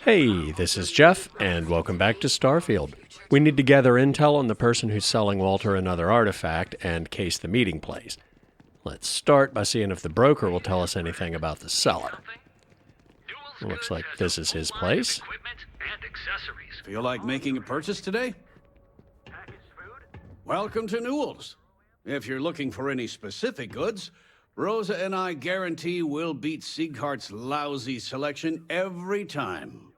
Hey, this is Jeff, and welcome back to Starfield. We need to gather intel on the person who's selling Walter another artifact and case the meeting place. Let's start by seeing if the broker will tell us anything about the seller. Looks like this is his place. Feel like making a purchase today? Welcome to Newill's. If you're looking for any specific goods, Rosa and I guarantee we'll beat Sieghart's lousy selection every time.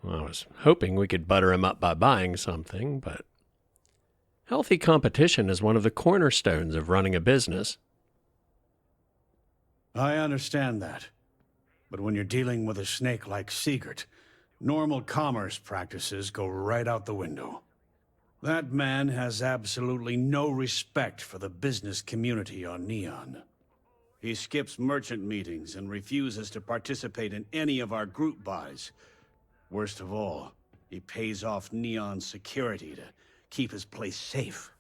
Well, I was hoping we could butter him up by buying something, but healthy competition is one of the cornerstones of running a business. I understand that. But when you're dealing with a snake like Sieghart, normal commerce practices go right out the window. That man has absolutely no respect for the business community on Neon. He skips merchant meetings and refuses to participate in any of our group buys. Worst of all, he pays off Neon's security to keep his place safe.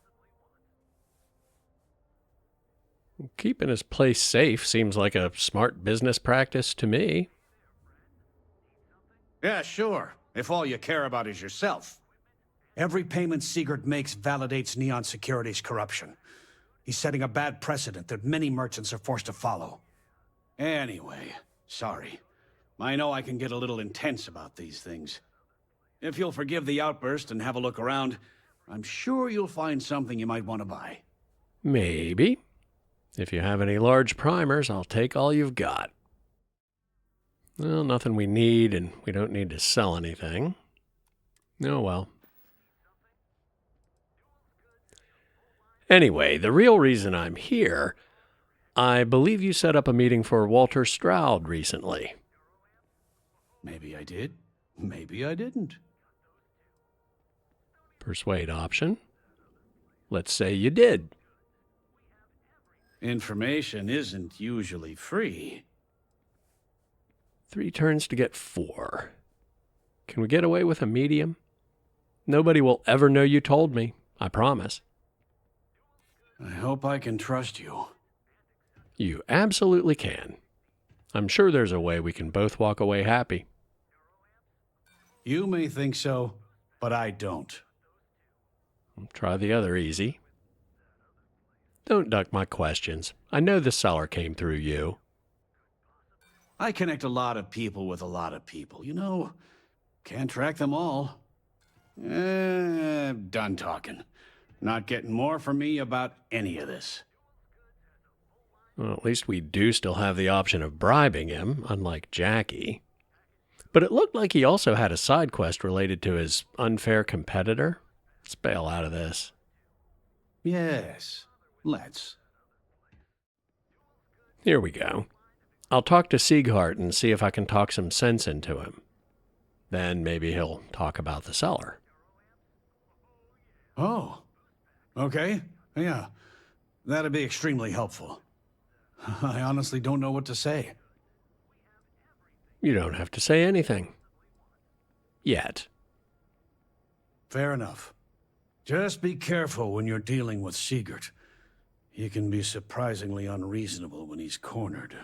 Keeping his place safe seems like a smart business practice to me. Yeah, sure, if all you care about is yourself. Every payment Sieghart makes validates Neon Security's corruption. He's setting a bad precedent that many merchants are forced to follow. Anyway, sorry. I know I can get a little intense about these things. If you'll forgive the outburst and have a look around, I'm sure you'll find something you might want to buy. Maybe. If you have any large primers, I'll take all you've got. Well, nothing we need, and we don't need to sell anything. Oh well. Anyway, the real reason I'm here, I believe you set up a meeting for Walter Stroud recently. Maybe I did. Maybe I didn't. Persuade option. Let's say you did. Information isn't usually free. 3 turns to get 4. Can we get away with a medium? Nobody will ever know you told me, I promise. I hope I can trust you. You absolutely can. I'm sure there's a way we can both walk away happy. You may think so, but I don't. Try the other easy. Don't duck my questions. I know the seller came through you. I connect a lot of people with a lot of people. You know, can't track them all. Done talking. Not getting more from me about any of this. Well, at least we do still have the option of bribing him, unlike Jackie. But it looked like he also had a side quest related to his unfair competitor. Let's bail out of this. Yes, let's. Here we go. I'll talk to Sieghart and see if I can talk some sense into him. Then maybe he'll talk about the seller. Oh, okay. Yeah, that'd be extremely helpful. I honestly don't know what to say. You don't have to say anything. Yet. Fair enough. Just be careful when you're dealing with Sieghart. He can be surprisingly unreasonable when he's cornered.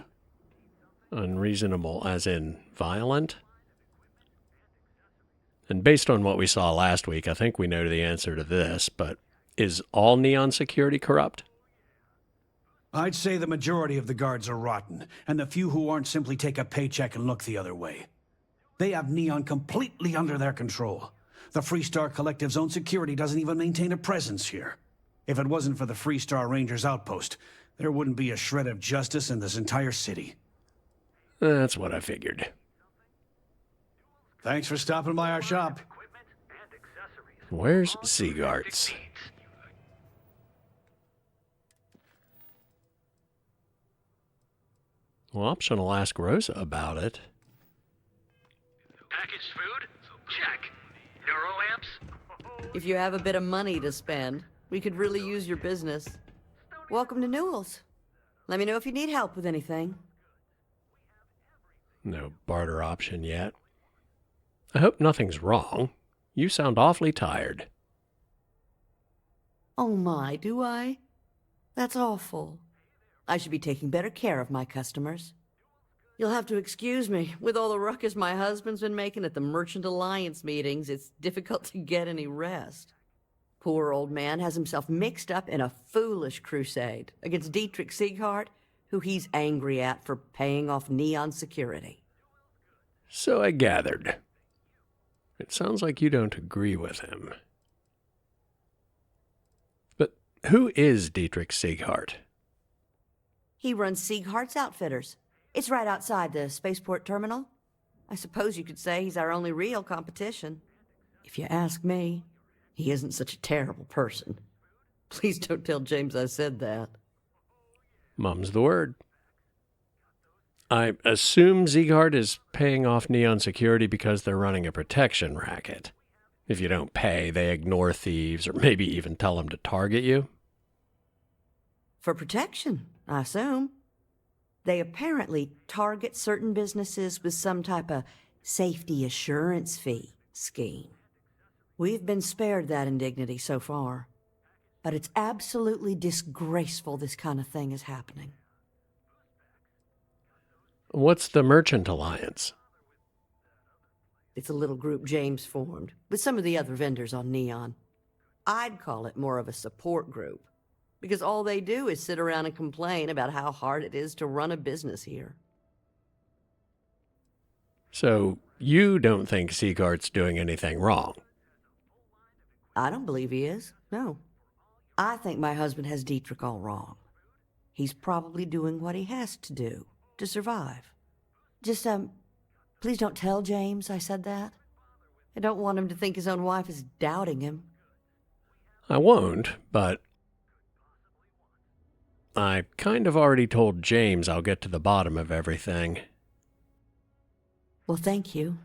Unreasonable as in violent? And based on what we saw last week, I think we know the answer to this, but is all Neon security corrupt? I'd say the majority of the guards are rotten, and the few who aren't simply take a paycheck and look the other way. They have Neon completely under their control. The Freestar Collective's own security doesn't even maintain a presence here. If it wasn't for the Freestar Rangers outpost, there wouldn't be a shred of justice in this entire city. That's what I figured. Thanks for stopping by our shop. Where's Sieghart's? Well, optional ask Rosa about it. Packaged food? Check. Neuroamps? If you have a bit of money to spend, we could really use your business. Welcome to Newill's. Let me know if you need help with anything. No barter option yet. I hope nothing's wrong. You sound awfully tired. Oh my, do I? That's awful. I should be taking better care of my customers. You'll have to excuse me. With all the ruckus my husband's been making at the Merchant Alliance meetings, it's difficult to get any rest. Poor old man has himself mixed up in a foolish crusade against Dietrich Sieghart, who he's angry at for paying off Neon security. So I gathered. It sounds like you don't agree with him. But who is Dietrich Sieghart? He runs Sieghart's Outfitters. It's right outside the spaceport terminal. I suppose you could say he's our only real competition. If you ask me, he isn't such a terrible person. Please don't tell James I said that. Mum's the word. I assume Sieghart is paying off Neon security because they're running a protection racket. If you don't pay, they ignore thieves or maybe even tell them to target you. For protection, I assume. They apparently target certain businesses with some type of safety assurance fee scheme. We've been spared that indignity so far, but it's absolutely disgraceful this kind of thing is happening. What's the Merchant Alliance? It's a little group James formed with some of the other vendors on Neon. I'd call it more of a support group, because all they do is sit around and complain about how hard it is to run a business here. So you don't think Sieghart's doing anything wrong? I don't believe he is, no. I think my husband has Dietrich all wrong. He's probably doing what he has to do to survive. Just, please don't tell James I said that. I don't want him to think his own wife is doubting him. I won't, but I kind of already told James I'll get to the bottom of everything. Well, thank you.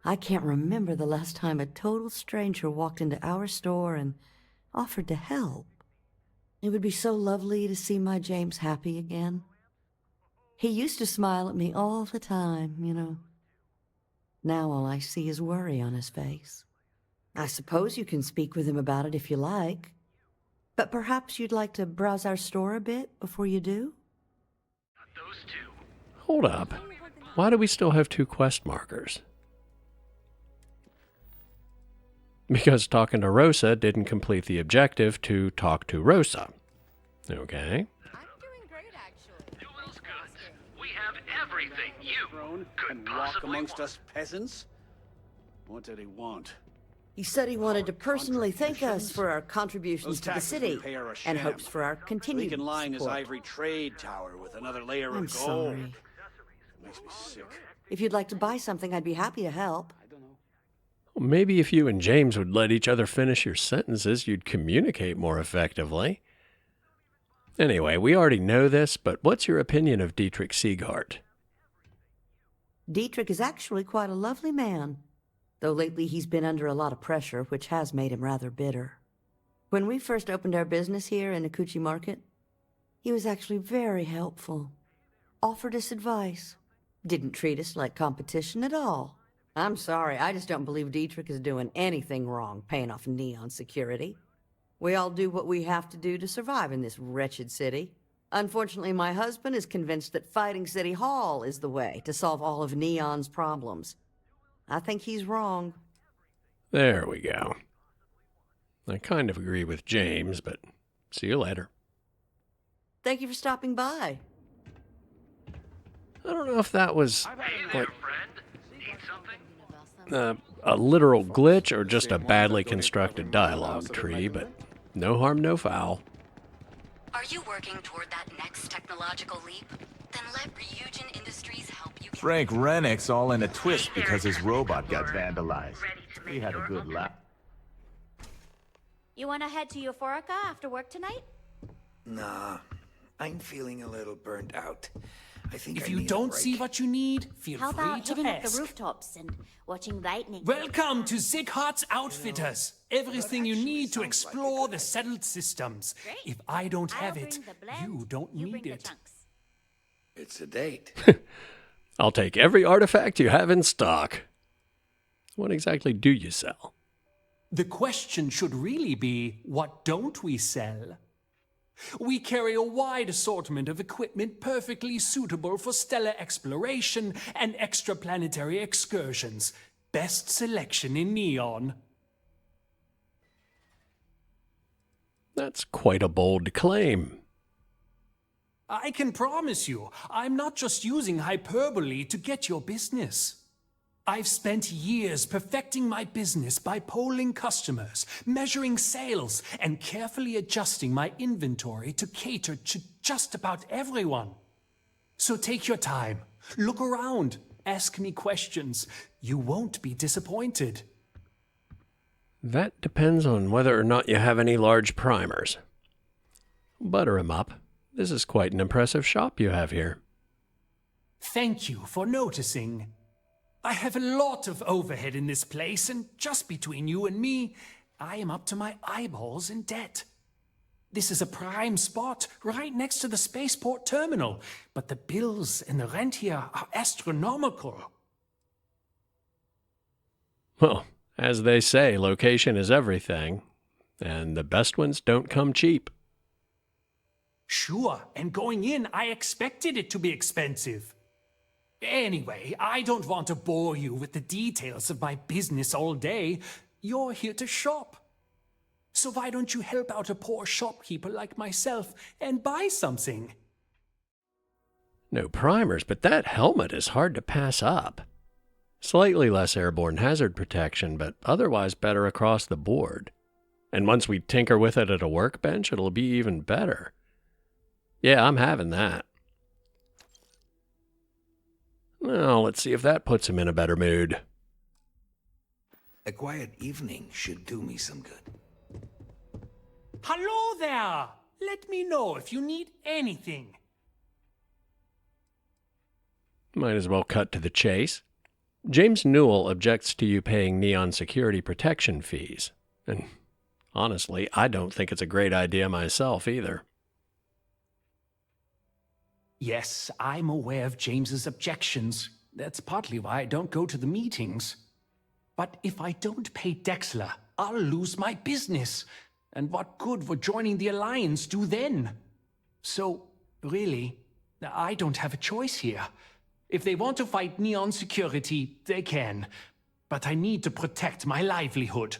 I can't remember the last time a total stranger walked into our store and offered to help. It would be so lovely to see my James happy again. He used to smile at me all the time, you know. Now all I see is worry on his face. I suppose you can speak with him about it if you like. But perhaps you'd like to browse our store a bit before you do? Those two. Hold up. Why do we still have 2 quest markers? Because talking to Rosa didn't complete the objective to talk to Rosa. Okay. I'm doing great, actually. Newill's goods. We have everything you could And walk possibly amongst want. us peasants? What did he want? He said he wanted to personally thank us for our contributions Those to the taxes city we pay are a and sham. hopes for our We continued can line his support. ivory trade tower with another layer I'm of gold. sorry. Makes me sick. If you'd like to buy something, I'd be happy to help. I don't know. Well, maybe if you and James would let each other finish your sentences, you'd communicate more effectively. Anyway, we already know this, but what's your opinion of Dietrich Sieghart? Dietrich is actually quite a lovely man, though lately he's been under a lot of pressure, which has made him rather bitter. When we first opened our business here in Akuchi Market, he was actually very helpful. Offered us advice. Didn't treat us like competition at all. I'm sorry, I just don't believe Dietrich is doing anything wrong paying off Neon security. We all do what we have to do to survive in this wretched city. Unfortunately, my husband is convinced that fighting City Hall is the way to solve all of Neon's problems. I think he's wrong. There we go. I kind of agree with James, but see you later. Thank you for stopping by. I don't know if that was Hey like there, friend. Need something? a literal glitch or just a badly constructed dialogue tree, but no harm, no foul. Are you working toward that next technological leap? Then let Ryujin Industries help you. Frank Rennick's all in a twist Hey there, because his Captain robot got Explorer. vandalized. Ready to We make had a your good own- laugh. You want to head to Euphorica after work tonight? Nah, I'm feeling a little burnt out. I think If I you need a don't break. see what you need, feel How free about to hitting up the ask. rooftops and watching lightning? Welcome to Sieghart's Outfitters. Everything you need to explore the settled systems. Great. If I don't I'll have bring it, the blend, you don't you need bring the it. chunks. It's a date. I'll take every artifact you have in stock. What exactly do you sell? The question should really be, what don't we sell? We carry a wide assortment of equipment perfectly suitable for stellar exploration and extraplanetary excursions. Best selection in Neon. That's quite a bold claim. I can promise you, I'm not just using hyperbole to get your business. I've spent years perfecting my business by polling customers, measuring sales, and carefully adjusting my inventory to cater to just about everyone. So take your time, look around, ask me questions. You won't be disappointed. That depends on whether or not you have any large primers. Butter him up. This is quite an impressive shop you have here. Thank you for noticing. I have a lot of overhead in this place, and just between you and me, I am up to my eyeballs in debt. This is a prime spot, right next to the spaceport terminal, but the bills and the rent here are astronomical. Well, as they say, location is everything, and the best ones don't come cheap. Sure, and going in, I expected it to be expensive. Anyway, I don't want to bore you with the details of my business all day. You're here to shop. So why don't you help out a poor shopkeeper like myself and buy something? No primers, but that helmet is hard to pass up. Slightly less airborne hazard protection, but otherwise better across the board. And once we tinker with it at a workbench, it'll be even better. Yeah, I'm having that. Well, let's see if that puts him in a better mood. A quiet evening should do me some good. Hello there! Let me know if you need anything. Might as well cut to the chase. James Newill objects to you paying Neon security protection fees. And honestly, I don't think it's a great idea myself either. Yes, I'm aware of James's objections. That's partly why I don't go to the meetings. But if I don't pay Dexler, I'll lose my business. And what good would joining the Alliance do then? So, really, I don't have a choice here. If they want to fight Neon security, they can. But I need to protect my livelihood.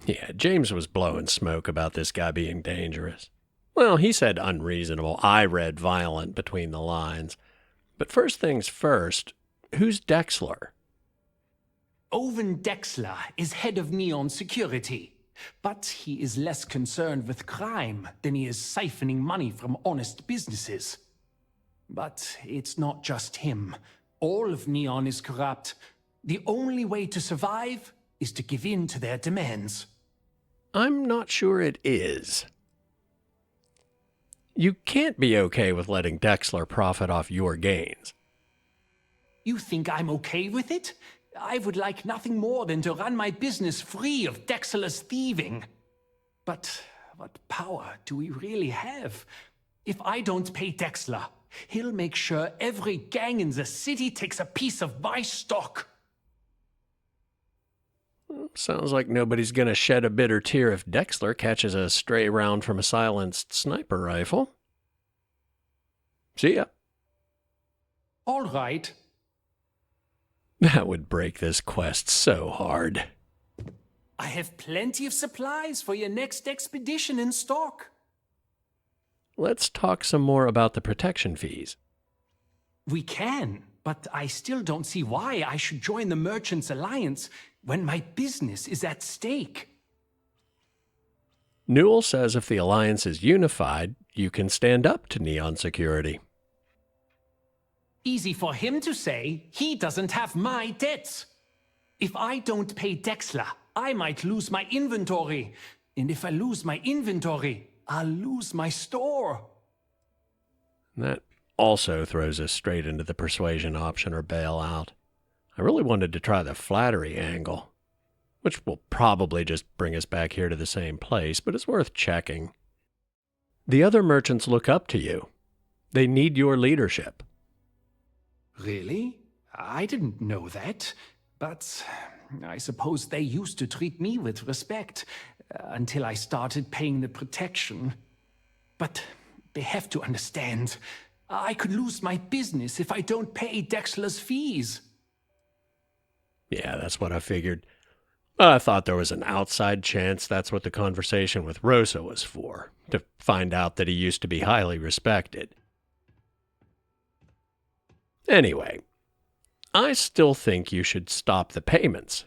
Yeah, James was blowing smoke about this guy being dangerous. Well, he said unreasonable. I read violent between the lines. But first things first, who's Dexler? Owen Dexler is head of Neon security. But he is less concerned with crime than he is siphoning money from honest businesses. But it's not just him. All of Neon is corrupt. The only way to survive is to give in to their demands. I'm not sure it is. You can't be okay with letting Dexler profit off your gains. You think I'm okay with it? I would like nothing more than to run my business free of Dexler's thieving. But what power do we really have? If I don't pay Dexler, he'll make sure every gang in the city takes a piece of my stock. Sounds like nobody's gonna shed a bitter tear if Dexler catches a stray round from a silenced sniper rifle. See ya. All right. That would break this quest so hard. I have plenty of supplies for your next expedition in stock. Let's talk some more about the protection fees. We can, but I still don't see why I should join the Merchants Alliance when my business is at stake. Newill says if the Alliance is unified, you can stand up to Neon security. Easy for him to say. He doesn't have my debts. If I don't pay Dexler, I might lose my inventory. And if I lose my inventory, I'll lose my store. That also throws us straight into the persuasion option or bailout. I really wanted to try the flattery angle, which will probably just bring us back here to the same place, but it's worth checking. The other merchants look up to you. They need your leadership. Really? I didn't know that. But I suppose they used to treat me with respect until I started paying the protection. But they have to understand. I could lose my business if I don't pay Dexler's fees. Yeah, that's what I figured. I thought there was an outside chance that's what the conversation with Rosa was for, to find out that he used to be highly respected. Anyway, I still think you should stop the payments.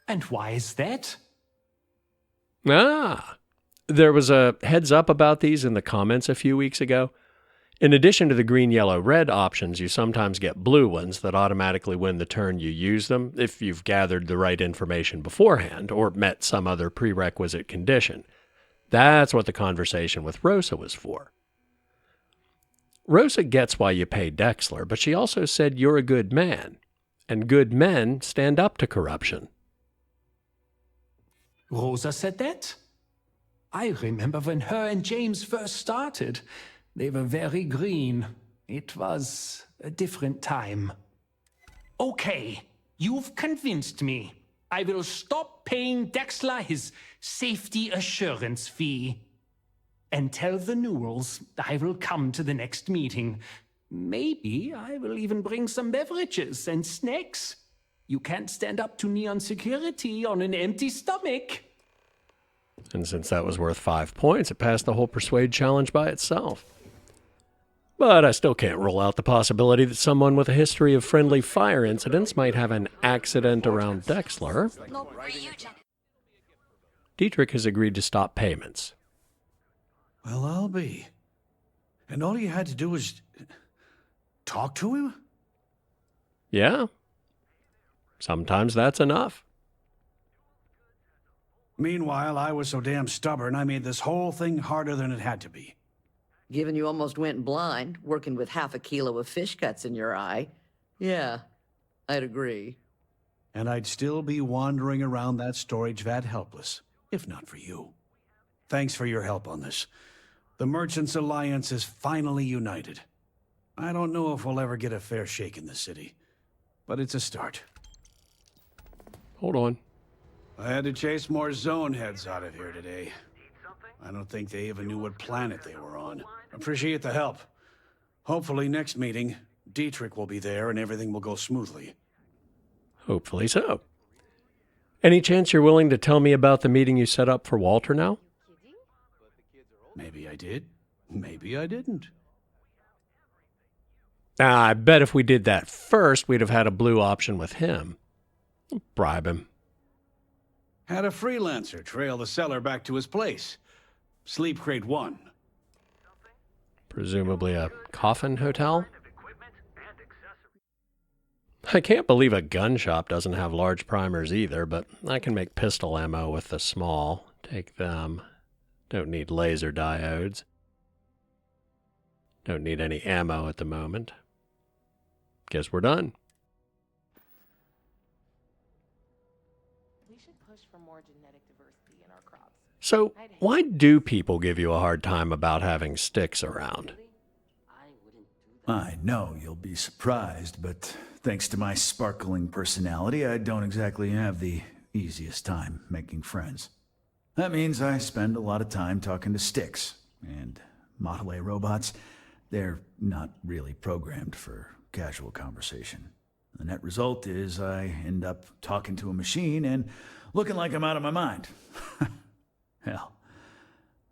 And why is that? There was a heads up about these in the comments a few weeks ago. In addition to the green, yellow, red options, you sometimes get blue ones that automatically win the turn you use them if you've gathered the right information beforehand or met some other prerequisite condition. That's what the conversation with Rosa was for. Rosa gets why you pay Dexler, but she also said you're a good man, and good men stand up to corruption. Rosa said that? I remember when her and James first started. They were very green. It was a different time. Okay, you've convinced me. I will stop paying Dexler his safety assurance fee. And tell the Newills I will come to the next meeting. Maybe I will even bring some beverages and snacks. You can't stand up to neon security on an empty stomach. And since that was worth 5 points, it passed the whole persuade challenge by itself. But I still can't rule out the possibility that someone with a history of friendly fire incidents might have an accident around Dexler. Dietrich has agreed to stop payments. Well, I'll be. And all you had to do was talk to him? Yeah. Sometimes that's enough. Meanwhile, I was so damn stubborn, I made this whole thing harder than it had to be. Given you almost went blind, working with half a kilo of fish guts in your eye. Yeah, I'd agree. And I'd still be wandering around that storage vat helpless, if not for you. Thanks for your help on this. The Merchants Alliance is finally united. I don't know if we'll ever get a fair shake in the city, but it's a start. Hold on. I had to chase more zone heads out of here today. I don't think they even knew what planet they were on. Appreciate the help. Hopefully next meeting, Dietrich will be there and everything will go smoothly. Hopefully so. Any chance you're willing to tell me about the meeting you set up for Walter now? Maybe I did. Maybe I didn't. I bet if we did that first, we'd have had a blue option with him. Bribe him. Had a freelancer trail the seller back to his place. Sleep Crate 1. Presumably a coffin hotel? I can't believe a gun shop doesn't have large primers either, but I can make pistol ammo with the small. Take them. Don't need laser diodes. Don't need any ammo at the moment. Guess we're done. We should push for more genetic diversity in our crops. So, why do people give you a hard time about having sticks around? I know you'll be surprised, but thanks to my sparkling personality, I don't exactly have the easiest time making friends. That means I spend a lot of time talking to sticks, and Model A robots, they're not really programmed for casual conversation. The net result is I end up talking to a machine and looking like I'm out of my mind. Hell,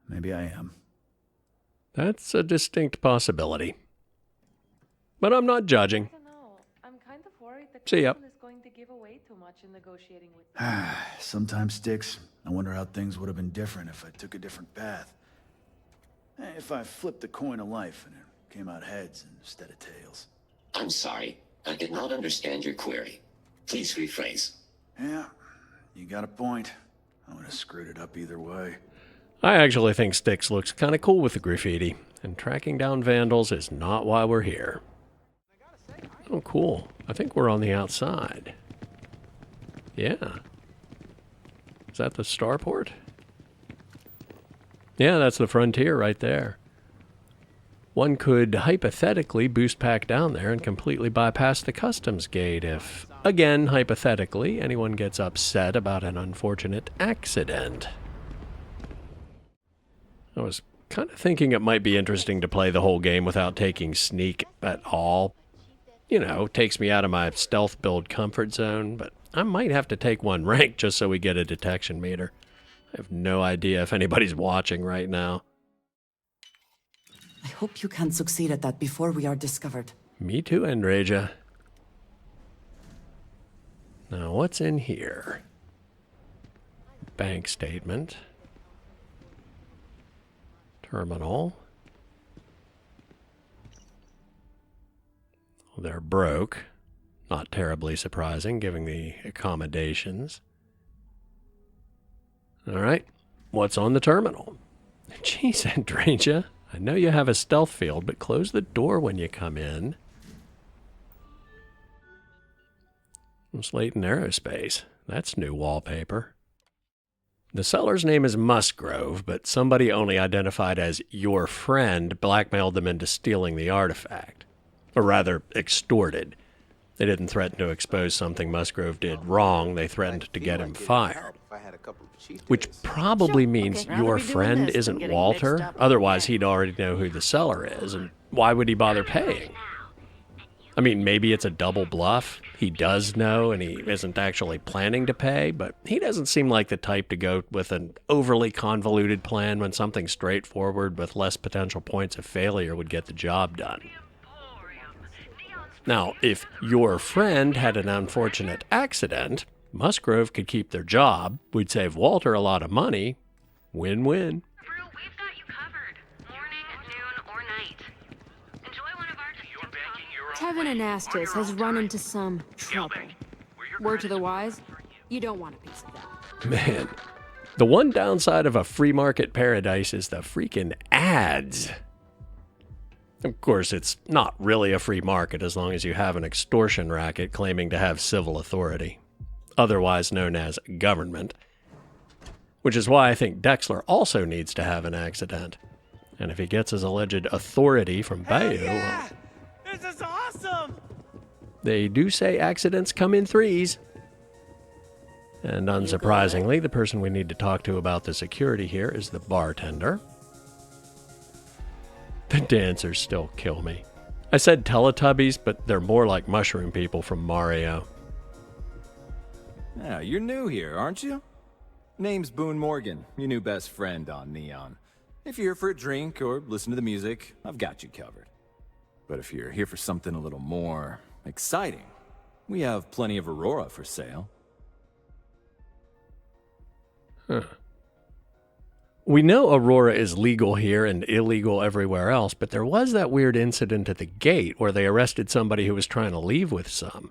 maybe I am. That's a distinct possibility. But I'm not judging. I don't know. I'm kind of worried that See ya. is going to give away too much in negotiating with Sometimes, Sticks, I wonder how things would have been different if I took a different path. If I flipped the coin of life and it came out heads instead of tails. I'm sorry. I did not understand your query. Please rephrase. Yeah, you got a point. I would have screwed it up either way. I actually think Styx looks kind of cool with the graffiti, and tracking down vandals is not why we're here. Oh, cool. I think we're on the outside. Yeah. Is that the starport? Yeah, that's the frontier right there. One could hypothetically boost pack down there and completely bypass the customs gate if, again, hypothetically, anyone gets upset about an unfortunate accident. I was kind of thinking it might be interesting to play the whole game without taking sneak at all. You know, takes me out of my stealth build comfort zone, but I might have to take one rank just so we get a detection meter. I have no idea if anybody's watching right now. I hope you can succeed at that before we are discovered. Me too, Andreja. Now, what's in here? Bank statement. Terminal. They're broke. Not terribly surprising, given the accommodations. All right, what's on the terminal? Jeez, Andreja, I know you have a stealth field, but close the door when you come in. Slayton Aerospace. That's new wallpaper. The seller's name is Musgrove, but somebody only identified as your friend blackmailed them into stealing the artifact. Or rather, extorted. They didn't threaten to expose something Musgrove did wrong, they threatened to get him fired. Which probably means your friend isn't Walter, otherwise he'd already know who the seller is, and why would he bother paying? I mean, maybe it's a double bluff. He does know and he isn't actually planning to pay, but he doesn't seem like the type to go with an overly convoluted plan when something straightforward with less potential points of failure would get the job done. Now, if your friend had an unfortunate accident, Musgrove could keep their job, we'd save Walter a lot of money. Win-win. We've got you covered. Morning, noon, or night. Enjoy one of our Tevin Anastas has run into some trouble. Word to the wise, you don't want a piece of that. Man, the one downside of a free market paradise is the freaking ads. Of course, it's not really a free market as long as you have an extortion racket claiming to have civil authority, otherwise known as government. Which is why I think Dexler also needs to have an accident. And if he gets his alleged authority from Bayou... Yeah! This is awesome! They do say accidents come in threes. And unsurprisingly, the person we need to talk to about the security here is the bartender. The dancers still kill me. I said Teletubbies, but they're more like mushroom people from Mario. Yeah, you're new here, aren't you? Name's Boone Morgan, your new best friend on Neon. If you're here for a drink or listen to the music, I've got you covered. But if you're here for something a little more exciting, we have plenty of Aurora for sale. Huh. We know Aurora is legal here and illegal everywhere else, but there was that weird incident at the gate where they arrested somebody who was trying to leave with some.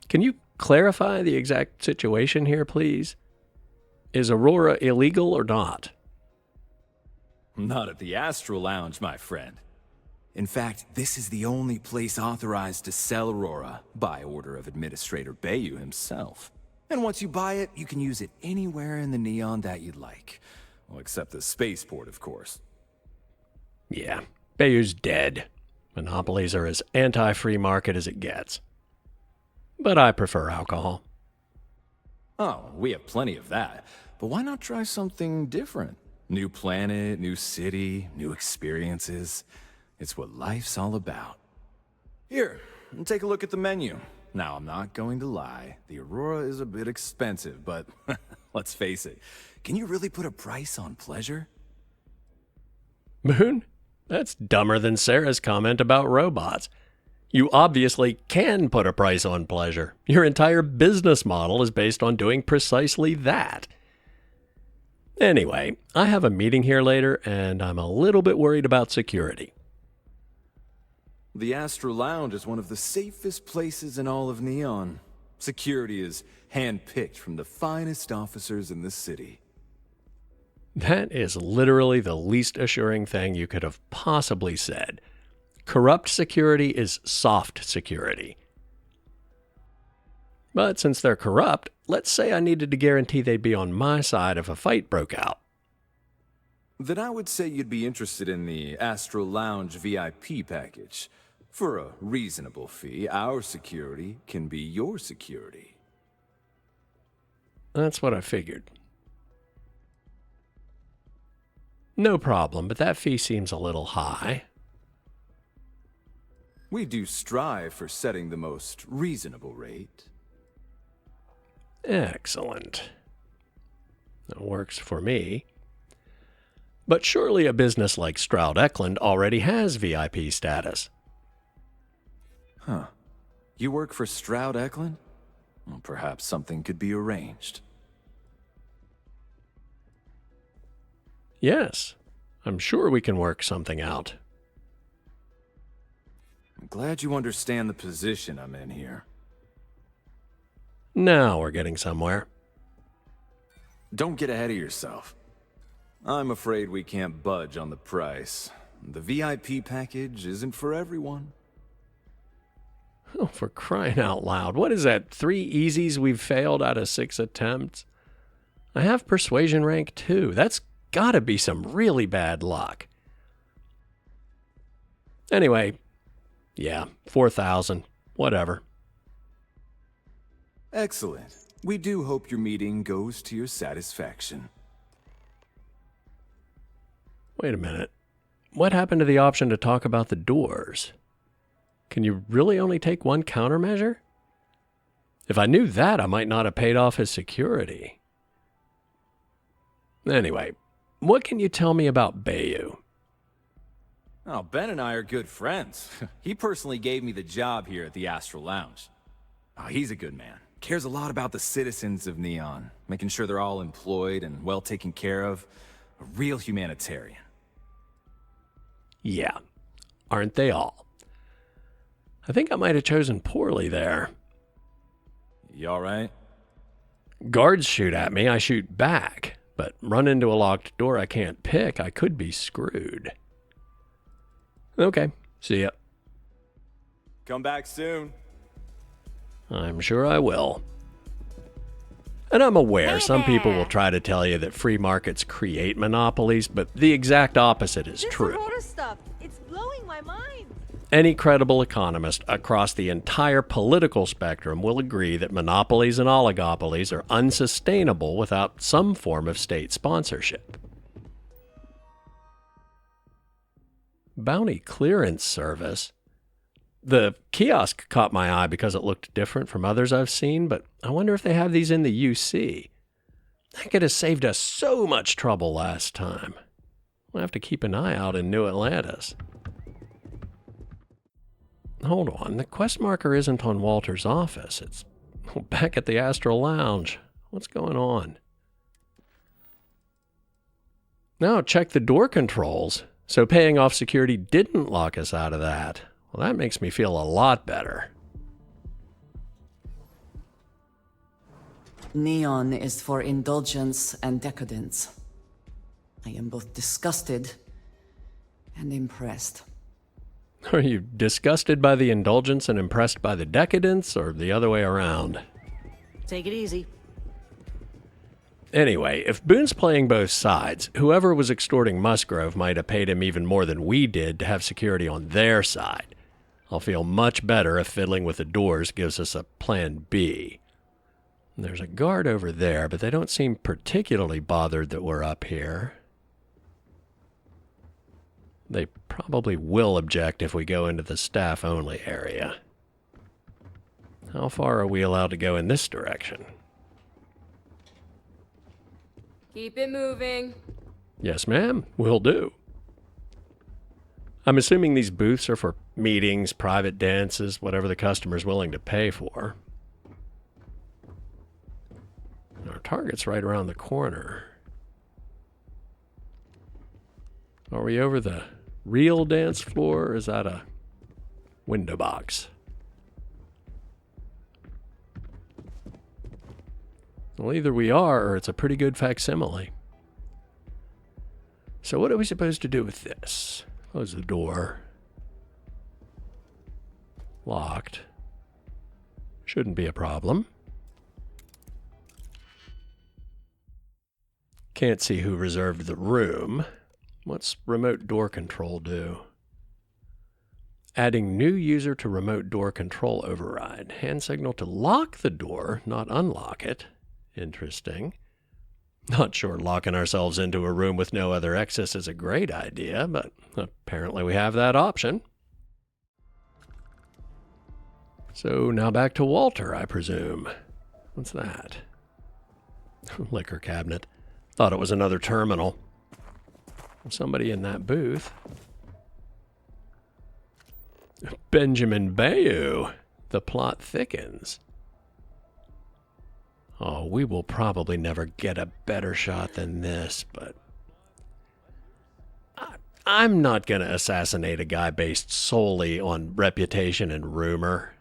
Can you clarify the exact situation here, please? Is Aurora illegal or not? Not at the Astral Lounge, my friend. In fact, this is the only place authorized to sell Aurora by order of Administrator Bayou himself. And once you buy it, you can use it anywhere in the Neon that you'd like. Well, except the spaceport, of course. Yeah, Bayou's dead. Monopolies are as anti-free market as it gets. But I prefer alcohol. Oh, we have plenty of that. But why not try something different? New planet, new city, new experiences. It's what life's all about. Here, take a look at the menu. Now, I'm not going to lie. The Aurora is a bit expensive, but let's face it. Can you really put a price on pleasure? Boone, that's dumber than Sarah's comment about robots. You obviously can put a price on pleasure. Your entire business model is based on doing precisely that. Anyway, I have a meeting here later, and I'm a little bit worried about security. The Astral Lounge is one of the safest places in all of Neon. Security is handpicked from the finest officers in the city. That is literally the least assuring thing you could have possibly said. Corrupt security is soft security. But since they're corrupt, let's say I needed to guarantee they'd be on my side if a fight broke out. Then I would say you'd be interested in the Astral Lounge VIP package. For a reasonable fee, our security can be your security. That's what I figured. No problem, but that fee seems a little high. We do strive for setting the most reasonable rate. Excellent. That works for me. But surely a business like Stroud Eklund already has VIP status. Huh. You work for Stroud Eklund? Well, perhaps something could be arranged. Yes, I'm sure we can work something out. I'm glad you understand the position I'm in here. Now we're getting somewhere. Don't get ahead of yourself. I'm afraid we can't budge on the price. The VIP package isn't for everyone. Oh, for crying out loud. What is that, 3 easies we've failed out of 6 attempts? I have persuasion rank 2. That's gotta be some really bad luck. Anyway, yeah, 4,000. Whatever. Excellent. We do hope your meeting goes to your satisfaction. Wait a minute. What happened to the option to talk about the doors? Can you really only take one countermeasure? If I knew that, I might not have paid off his security. Anyway, what can you tell me about Bayou? Oh, Ben and I are good friends. He personally gave me the job here at the Astral Lounge. Oh, he's a good man. Cares a lot about the citizens of Neon, making sure they're all employed and well taken care of. A real humanitarian. Yeah, aren't they all? I think I might have chosen poorly there. You all right? Guards shoot at me, I shoot back. But run into a locked door I can't pick, I could be screwed. Okay, see ya. Come back soon. I'm sure I will. And I'm aware some people will try to tell you that free markets create monopolies, but the exact opposite is true. Stuff. It's blowing my mind. Any credible economist across the entire political spectrum will agree that monopolies and oligopolies are unsustainable without some form of state sponsorship. Bounty clearance service. The kiosk caught my eye because it looked different from others I've seen, but I wonder if they have these in the UC. That could have saved us so much trouble last time. We'll have to keep an eye out in New Atlantis. Hold on, the quest marker isn't on Walter's office. It's back at the Astral Lounge. What's going on? Now check the door controls. So paying off security didn't lock us out of that. Well, that makes me feel a lot better. Neon is for indulgence and decadence. I am both disgusted and impressed. Are you disgusted by the indulgence and impressed by the decadence, or the other way around? Take it easy. Anyway, if Boone's playing both sides, whoever was extorting Musgrove might have paid him even more than we did to have security on their side. I'll feel much better if fiddling with the doors gives us a plan B. There's a guard over there, but they don't seem particularly bothered that we're up here. They probably will object if we go into the staff-only area. How far are we allowed to go in this direction? Keep it moving. Yes, ma'am. Will do. I'm assuming these booths are for meetings, private dances, whatever the customer's willing to pay for. Our target's right around the corner. Are we over the real dance floor, or is that a window box? Well, either we are, or it's a pretty good facsimile. So what are we supposed to do with this? Close the door. Locked. Shouldn't be a problem. Can't see who reserved the room. What's remote door control do? Adding new user to remote door control override. Hand signal to lock the door, not unlock it. Interesting. Not sure locking ourselves into a room with no other access is a great idea, but apparently we have that option. So now back to Walter, I presume. What's that? Liquor cabinet. Thought it was another terminal. Somebody in that booth. Benjamin Bayou. The plot thickens. Oh, we will probably never get a better shot than this, but I'm not going to assassinate a guy based solely on reputation and rumor.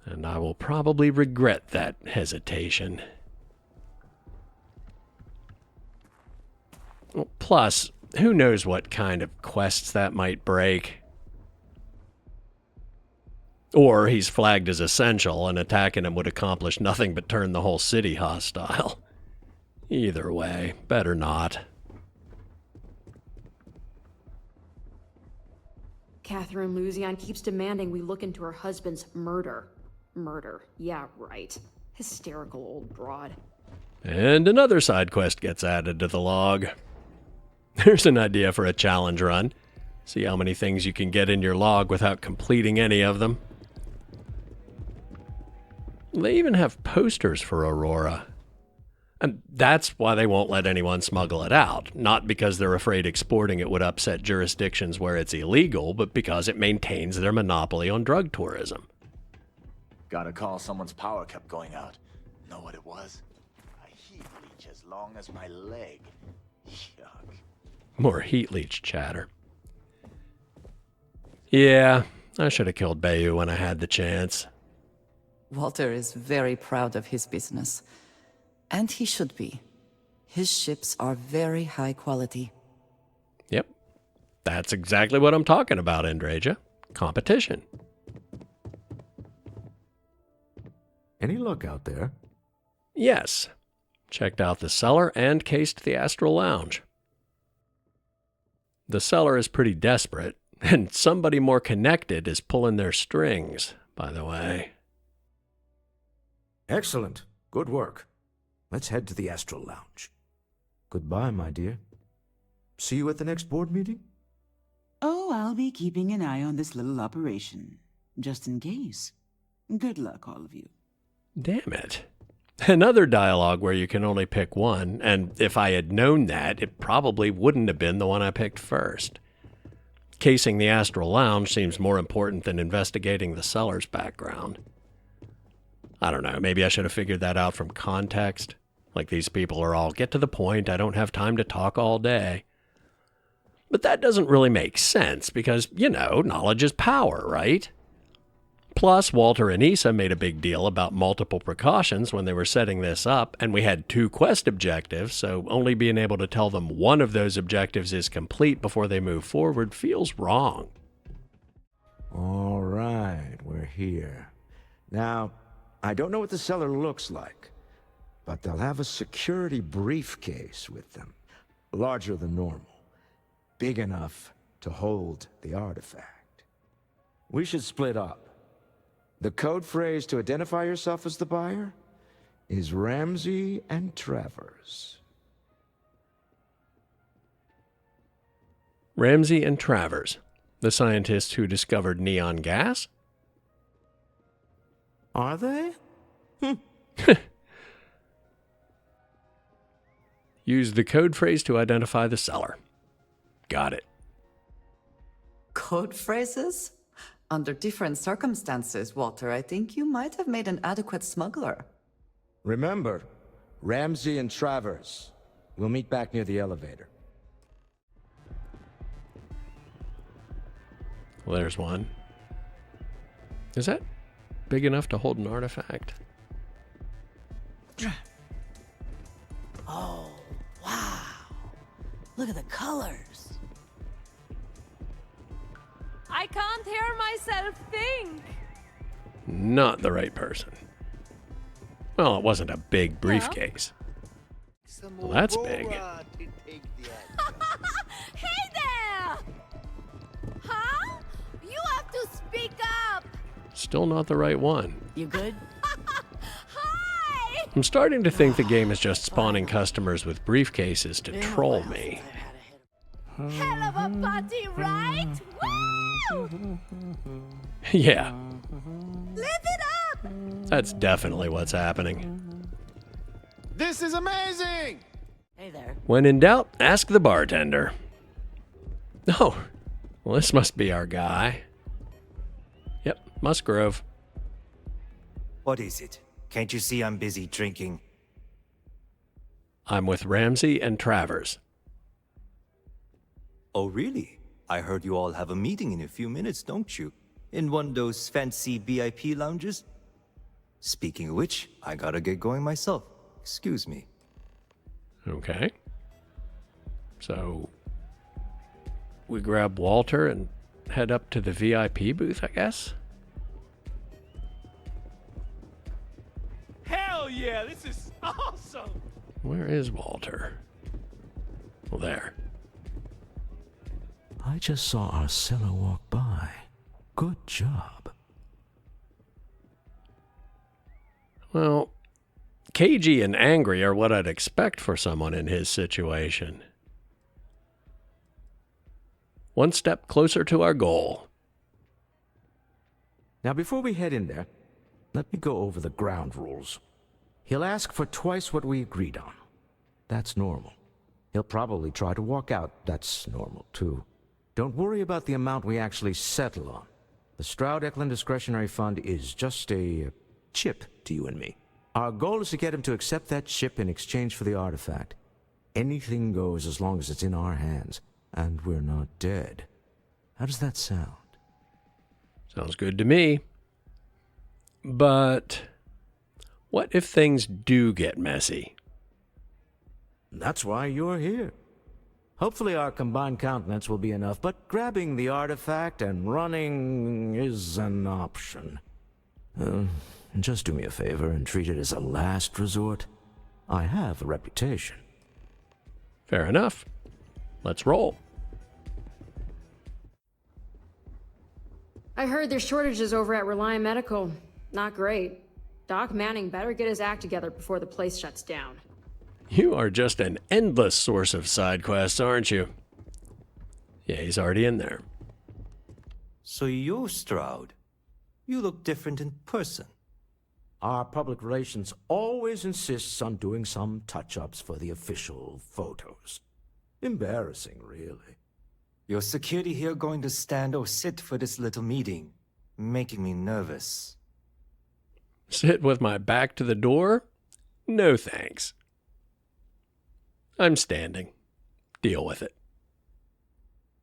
And I will probably regret that hesitation. Well, plus, who knows what kind of quests that might break. Or he's flagged as essential, and attacking him would accomplish nothing but turn the whole city hostile. Either way, better not. Catherine Luzian keeps demanding we look into her husband's murder. Murder, yeah, right. Hysterical old broad. And another side quest gets added to the log. There's an idea for a challenge run. See how many things you can get in your log without completing any of them. They even have posters for Aurora. And that's why they won't let anyone smuggle it out. Not because they're afraid exporting it would upset jurisdictions where it's illegal, but because it maintains their monopoly on drug tourism. Gotta call, someone's power kept going out. Know what it was? A heat leech as long as my leg. Yuck. More heat leech chatter. Yeah, I should have killed Bayou when I had the chance. Walter is very proud of his business. And he should be. His ships are very high quality. Yep. That's exactly what I'm talking about, Andreja. Competition. Any luck out there? Yes. Checked out the cellar and cased the Astral lounge. The cellar is pretty desperate, and somebody more connected is pulling their strings, by the way. Excellent. Good work. Let's head to the Astral lounge. Goodbye, my dear. See you at the next board meeting? Oh, I'll be keeping an eye on this little operation, just in case. Good luck, all of you. Damn it. Another dialogue where you can only pick one, and if I had known that, it probably wouldn't have been the one I picked first. Casing the Astral lounge seems more important than investigating the cellar's background. I don't know, maybe I should have figured that out from context. Like, these people are all, get to the point, I don't have time to talk all day. But that doesn't really make sense, because, you know, knowledge is power, right? Plus, Walter and Issa made a big deal about multiple precautions when they were setting this up, and we had 2 quest objectives, so only being able to tell them one of those objectives is complete before they move forward feels wrong. All right, we're here. Now, I don't know what the cellar looks like, but they'll have a security briefcase with them, larger than normal, big enough to hold the artifact. We should split up. The code phrase to identify yourself as the buyer is Ramsey and Travers. Ramsey and Travers, the scientists who discovered neon gas? Are they? Use the code phrase to identify the seller. Got it. Code phrases? Under different circumstances, Walter, I think you might have made an adequate smuggler. Remember, Ramsey and Travers. We'll meet back near the elevator. Well, there's one. Is that big enough to hold an artifact? Oh, wow. Look at the colors. I can't hear myself think. Not the right person. Well, it wasn't a big briefcase. Well, that's big. Hey there! Huh? You have to speak up. Still not the right one. You good? Hi! I'm starting to think the game is just spawning customers with briefcases to troll me. Hell of a party, right? Woo! Yeah, Live it up! that's definitely what's happening. This is amazing! Hey there. When in doubt, ask the bartender. Oh, well, this must be our guy. Yep, Musgrove. What is it? Can't you see I'm busy drinking? I'm with Ramsey and Travers. Oh, really? I heard you all have a meeting in a few minutes, don't you? In one of those fancy VIP lounges? Speaking of which, I gotta get going myself. Excuse me. Okay. So, we grab Walter and head up to the VIP booth, I guess? Hell yeah, this is awesome! Where is Walter? Well, there. I just saw our seller walk by. Good job. Well, cagey and angry are what I'd expect for someone in his situation. One step closer to our goal. Now, before we head in there, let me go over the ground rules. He'll ask for twice what we agreed on. That's normal. He'll probably try to walk out. That's normal, too. Don't worry about the amount we actually settle on. The Stroud Eklund Discretionary Fund is just a chip to you and me. Our goal is to get him to accept that chip in exchange for the artifact. Anything goes as long as it's in our hands, and we're not dead. How does that sound? Sounds good to me. But what if things do get messy? That's why you're here. Hopefully our combined countenance will be enough, but grabbing the artifact and running is an option. Just do me a favor and treat it as a last resort. I have a reputation. Fair enough. Let's roll. I heard there's shortages over at Reliant Medical. Not great. Doc Manning better get his act together before the place shuts down. You are just an endless source of side quests, aren't you? Yeah, he's already in there. So you're Stroud. You look different in person. Our public relations always insists on doing some touch-ups for the official photos. Embarrassing, really. Your security here going to stand or sit for this little meeting? Making me nervous. Sit with my back to the door? No thanks. I'm standing. Deal with it.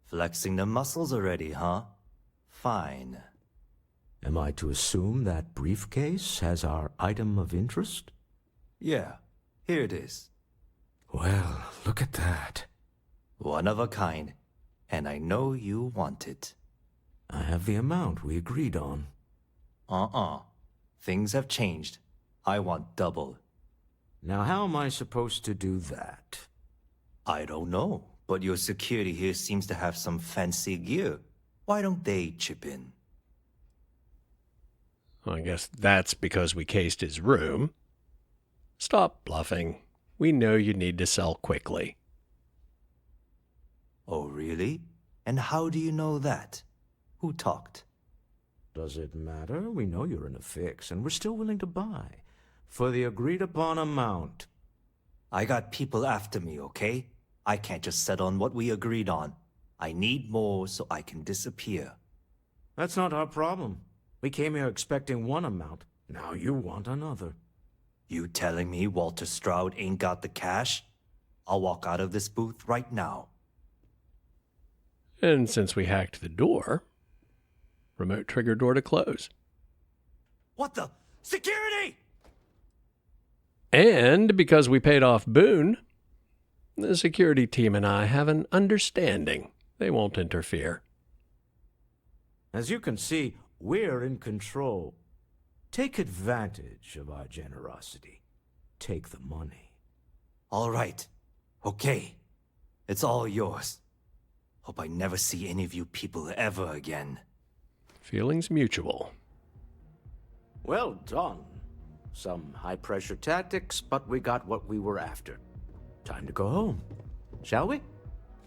Flexing the muscles already, huh? Fine. Am I to assume that briefcase has our item of interest? Yeah, here it is. Well, look at that. One of a kind, and I know you want it. I have the amount we agreed on. Things have changed. I want double. Now how am I supposed to do that? I don't know, but your security here seems to have some fancy gear. Why don't they chip in? Well, I guess that's because we cased his room. Stop bluffing. We know you need to sell quickly. Oh, really? And how do you know that? Who talked? Does it matter? We know you're in a fix, and we're still willing to buy. For the agreed-upon amount. I got people after me, okay? I can't just settle on what we agreed on. I need more so I can disappear. That's not our problem. We came here expecting one amount. Now you want another. You telling me Walter Stroud ain't got the cash? I'll walk out of this booth right now. And since we hacked the door, remote trigger door to close. What the? Security! And because we paid off Boone, the security team and I have an understanding. They won't interfere. As you can see, we're in control. Take advantage of our generosity. Take the money. All right. Okay. It's all yours. Hope I never see any of you people ever again. Feelings mutual. Well done. Some high-pressure tactics, but we got what we were after. Time to go home, shall we?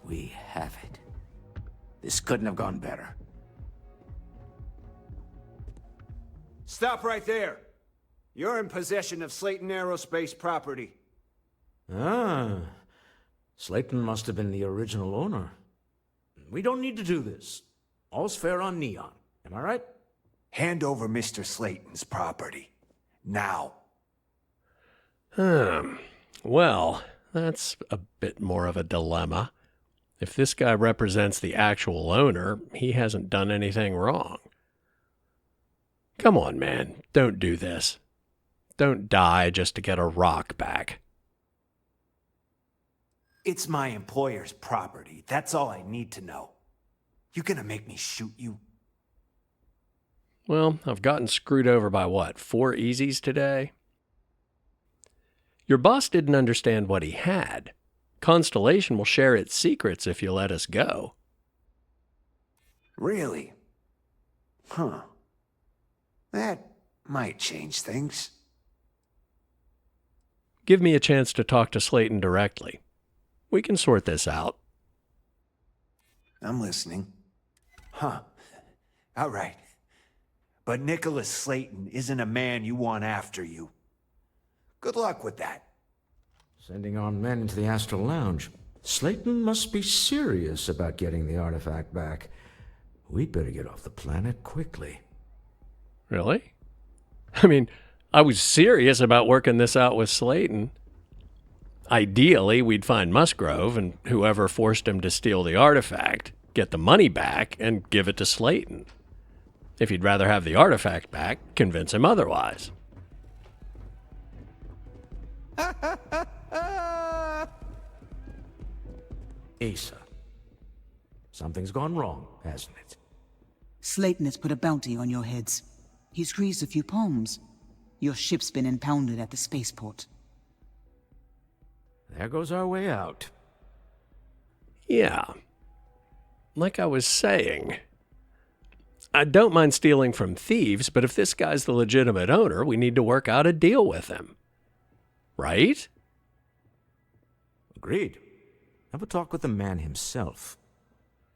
We have it. This couldn't have gone better. Stop right there. You're in possession of Slayton Aerospace property. Ah, Slayton must have been the original owner. We don't need to do this. All's fair on Neon. Am I right? Hand over Mr. Slayton's property. Now. Well, that's a bit more of a dilemma. If this guy represents the actual owner, he hasn't done anything wrong. Come on, man. Don't do this. Don't die just to get a rock back. It's my employer's property. That's all I need to know. You gonna make me shoot you? Well, I've gotten screwed over by what, 4 easies today? Your boss didn't understand what he had. Constellation will share its secrets if you let us go. Really? Huh. That might change things. Give me a chance to talk to Slayton directly. We can sort this out. I'm listening. Huh. All right. But Nicolaus Slayton isn't a man you want after you. Good luck with that. Sending our men into the Astral Lounge. Slayton must be serious about getting the artifact back. We'd better get off the planet quickly. Really? I mean, I was serious about working this out with Slayton. Ideally, we'd find Musgrove and whoever forced him to steal the artifact, get the money back, and give it to Slayton. If you'd rather have the artifact back, convince him otherwise. Issa. Something's gone wrong, hasn't it? Slayton has put a bounty on your heads. He's greased a few palms. Your ship's been impounded at the spaceport. There goes our way out. Yeah. Like I was saying, I don't mind stealing from thieves, but if this guy's the legitimate owner, we need to work out a deal with him. Right? Agreed. Have a talk with the man himself.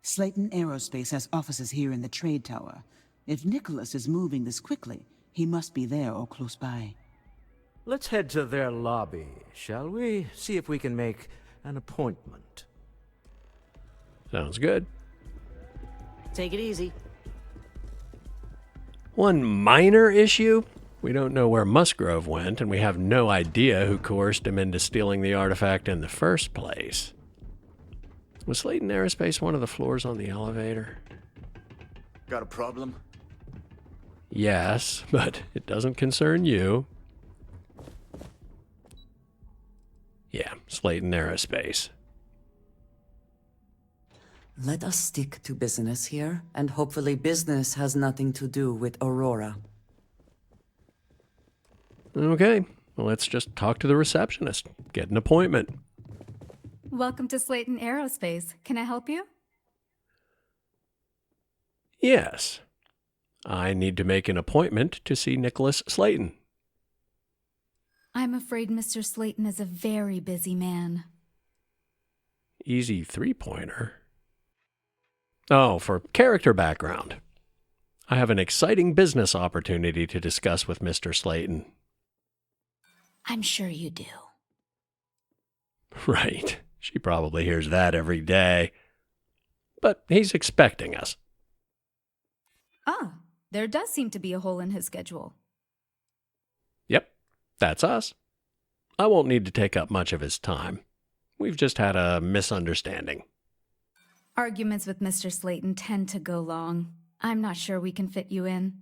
Slayton Aerospace has offices here in the trade tower. If Nicolaus is moving this quickly, he must be there or close by. Let's head to their lobby, shall we? See if we can make an appointment. Sounds good. Take it easy. One minor issue. We don't know where Musgrove went, and we have no idea who coerced him into stealing the artifact in the first place. Was Slayton Aerospace one of the floors on the elevator? Got a problem? Yes, but it doesn't concern you. Yeah, Slayton Aerospace. Let us stick to business here, and hopefully business has nothing to do with Aurora. Okay, well, let's just talk to the receptionist. Get an appointment. Welcome to Slayton Aerospace. Can I help you? Yes. I need to make an appointment to see Nicolaus Slayton. I'm afraid Mr. Slayton is a very busy man. Easy 3-pointer. Oh, for character background. I have an exciting business opportunity to discuss with Mr. Slayton. I'm sure you do. Right. She probably hears that every day. But he's expecting us. Ah, there does seem to be a hole in his schedule. Yep, that's us. I won't need to take up much of his time. We've just had a misunderstanding. Arguments with Mr. Slayton tend to go long. I'm not sure we can fit you in.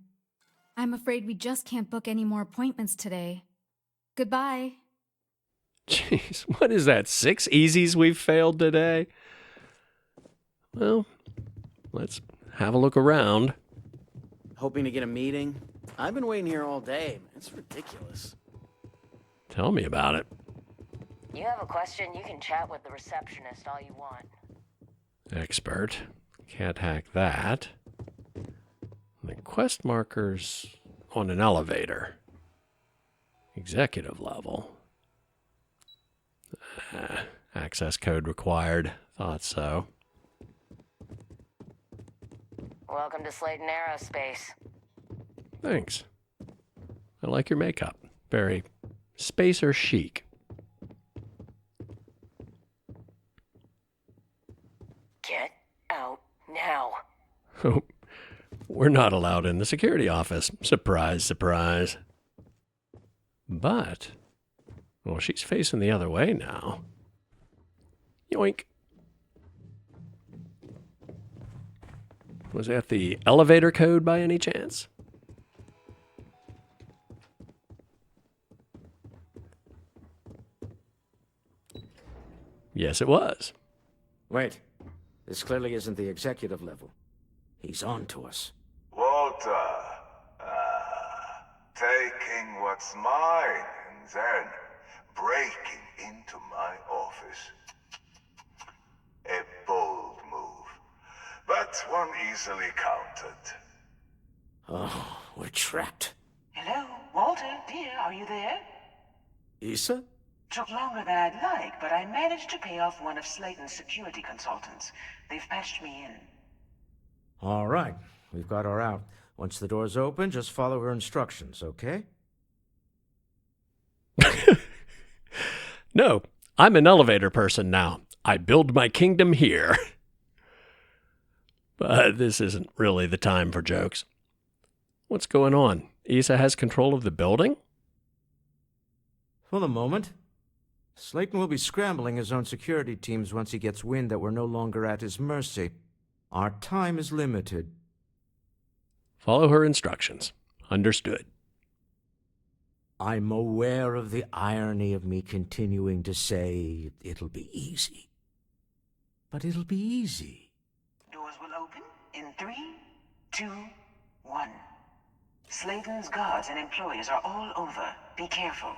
I'm afraid we just can't book any more appointments today. Goodbye. Jeez, what is that, 6 easies we've failed today? Well, let's have a look around. Hoping to get a meeting? I've been waiting here all day. It's ridiculous. Tell me about it. You have a question, you can chat with the receptionist all you want. Expert. Can't hack that. The quest markers on an elevator. Executive level. Access code required. Thought so. Welcome to Slayton Aerospace. Thanks. I like your makeup. Very spacer chic. Get out now. Oh, we're not allowed in the security office. Surprise, surprise. But, well, she's facing the other way now. Yoink. Was that the elevator code by any chance? Yes, it was. Wait. This clearly isn't the executive level. He's on to us. Walter, taking what's mine and then breaking into my office. A bold move, but one easily countered. Oh, we're trapped. Hello, Walter, dear, are you there? Issa? Took longer than I'd like, but I managed to pay off one of Slayton's security consultants. They've patched me in. All right. We've got her out. Once the door's open, just follow her instructions, okay? No, I'm an elevator person now. I build my kingdom here. But this isn't really the time for jokes. What's going on? Issa has control of the building? For the moment. Slayton will be scrambling his own security teams once he gets wind that we're no longer at his mercy. Our time is limited. Follow her instructions. Understood. I'm aware of the irony of me continuing to say it'll be easy. But it'll be easy. Doors will open in 3, 2, 1. Slayton's guards and employees are all over. Be careful.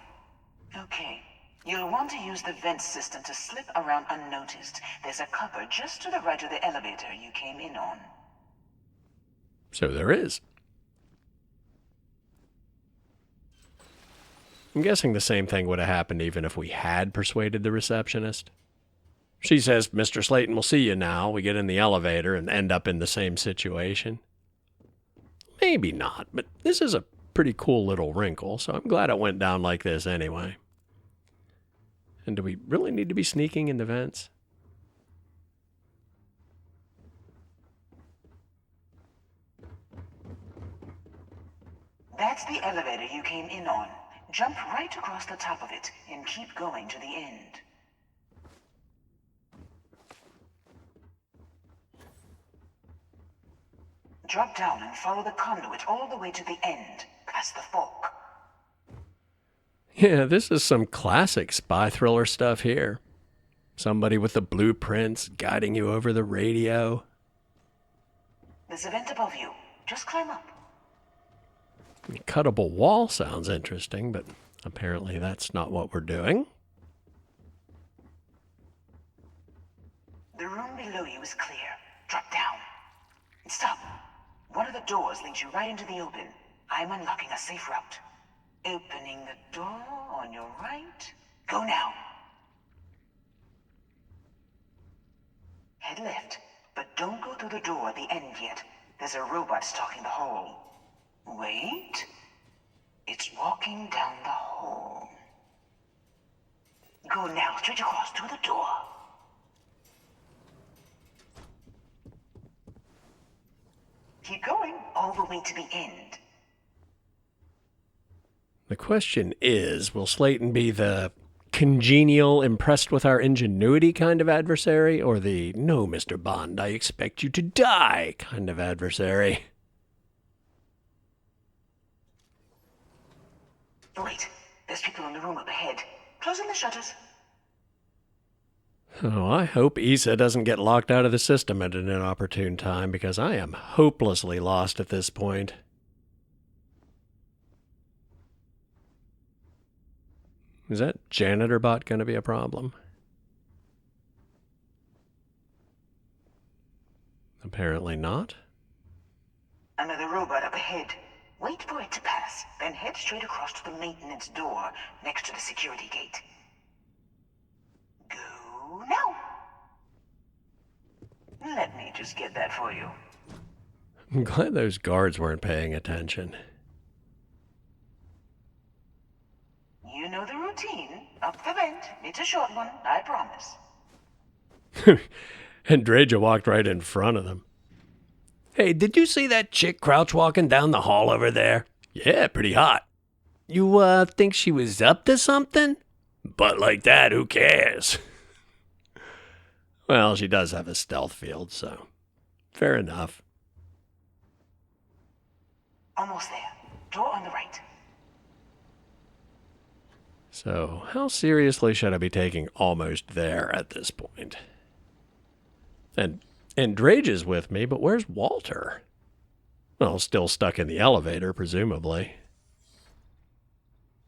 Okay. You'll want to use the vent system to slip around unnoticed. There's a cupboard just to the right of the elevator you came in on. So there is. I'm guessing the same thing would have happened even if we had persuaded the receptionist. She says, Mr. Slayton will see you now. We get in the elevator and end up in the same situation. Maybe not, but this is a pretty cool little wrinkle, so I'm glad it went down like this anyway. And do we really need to be sneaking in the vents? That's the elevator you came in on. Jump right across the top of it and keep going to the end. Drop down and follow the conduit all the way to the end, past the fork. Yeah, this is some classic spy thriller stuff here. Somebody with the blueprints guiding you over the radio. There's a vent above you. Just climb up. The cuttable wall sounds interesting, but apparently that's not what we're doing. The room below you is clear. Drop down. And stop. One of the doors leads you right into the open. I'm unlocking a safe route. Opening the door on your right. Go now. Head left, but don't go through the door at the end yet. There's a robot stalking the hall. Wait. It's walking down the hall. Go now, straight across to the door. Keep going all the way to the end. The question is, will Slayton be the congenial, impressed with our ingenuity kind of adversary, or the, no, Mr. Bond, I expect you to die kind of adversary? Wait, there's people in the room up ahead. Closing the shutters. Oh, I hope Issa doesn't get locked out of the system at an inopportune time, because I am hopelessly lost at this point. Is that janitor bot going to be a problem? Apparently not. Another robot up ahead. Wait for it to pass, then head straight across to the maintenance door next to the security gate. Go now. Let me just get that for you. I'm glad those guards weren't paying attention. You know the routine. Up the vent. It's a short one, I promise. And Dietrich walked right in front of them. Hey, did you see that chick crouch walking down the hall over there? Yeah, pretty hot. You, think she was up to something? But like that, who cares? Well, she does have a stealth field, so fair enough. Almost there. Door on the right. So, how seriously should I be taking almost there at this point? And Dietrich is with me, but where's Walter? Well, still stuck in the elevator, presumably.